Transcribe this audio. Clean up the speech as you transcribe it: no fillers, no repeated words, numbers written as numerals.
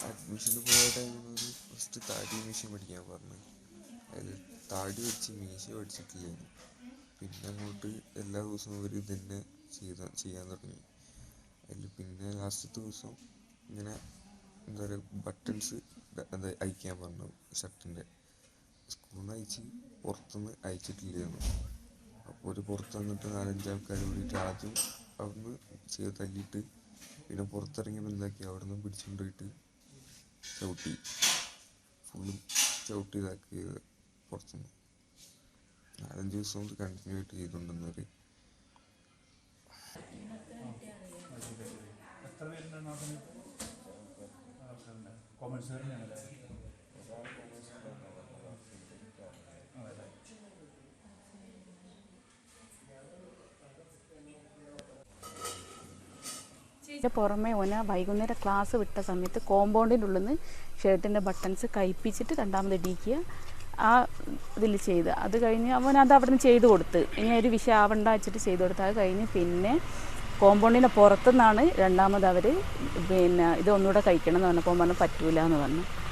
അഡ്മിഷന് പോയ ടൈമിൽ ഒരു ഫസ്റ്റ് താടി മീശ പഠിക്കാൻ പറഞ്ഞു. അതിൽ താടി പഠിച്ച് മീശ പഠിച്ചിട്ടില്ലായിരുന്നു. പിന്നെ അങ്ങോട്ട് എല്ലാ ദിവസവും ഒരു ഇത് തന്നെ ചെയ്യാൻ തുടങ്ങി. അതിൽ പിന്നെ ലാസ്റ്റത്തെ ദിവസം ഇങ്ങനെ എന്താ പറയുക ബട്ടൺസ് അത് അയക്കാൻ പറഞ്ഞു ഷർട്ടിൻ്റെ. സ്കൂളിൽ നിന്ന് അയച്ച് പുറത്തുനിന്ന് അയച്ചിട്ടില്ലായിരുന്നു. അപ്പോൾ ഒരു പുറത്ത് വന്നിട്ട് 4-5 ആൾക്കാർ കൂടിയിട്ട് ആദ്യം അവിടുന്ന് തല്ലിയിട്ട് പിന്നെ പുറത്തിറങ്ങിയപ്പോൾ എന്താക്കി അവിടെ നിന്ന് പിടിച്ചുകൊണ്ട് പോയിട്ട് ചവിട്ടി ഫുള്ളും ചവിട്ടി ഇതാക്കിയത് പുറത്തുനിന്ന് 4-5 ദിവസം കൊണ്ട് കണ്ടിന്യൂ ആയിട്ട് ചെയ്തുകൊണ്ടിരുന്നവർ. പുറമെ ഓന വൈകുന്നേരം ക്ലാസ് വിട്ട സമയത്ത് കോമ്പൗണ്ടിൻ്റെ ഉള്ളിൽ നിന്ന് ഷർട്ടിൻ്റെ ബട്ടൺസ് കഴിപ്പിച്ചിട്ട് രണ്ടാമത് ഇടിക്കുക. ആ ഇതിൽ ചെയ്ത് അത് കഴിഞ്ഞ് അവൻ അത് അവിടെ നിന്ന് ചെയ്ത് കൊടുത്ത് ഇനി ഒരു വിഷയം ആവണ്ട വെച്ചിട്ട് ചെയ്ത് കൊടുത്ത്. അത് കഴിഞ്ഞ് പിന്നെ കോമ്പൗണ്ടിൻ്റെ പുറത്തുനിന്നാണ് രണ്ടാമത് അവർ പിന്നെ ഇതൊന്നുകൂടെ കഴിക്കണം എന്ന് പറഞ്ഞപ്പോൾ പറഞ്ഞു പറ്റൂല എന്ന് പറഞ്ഞു.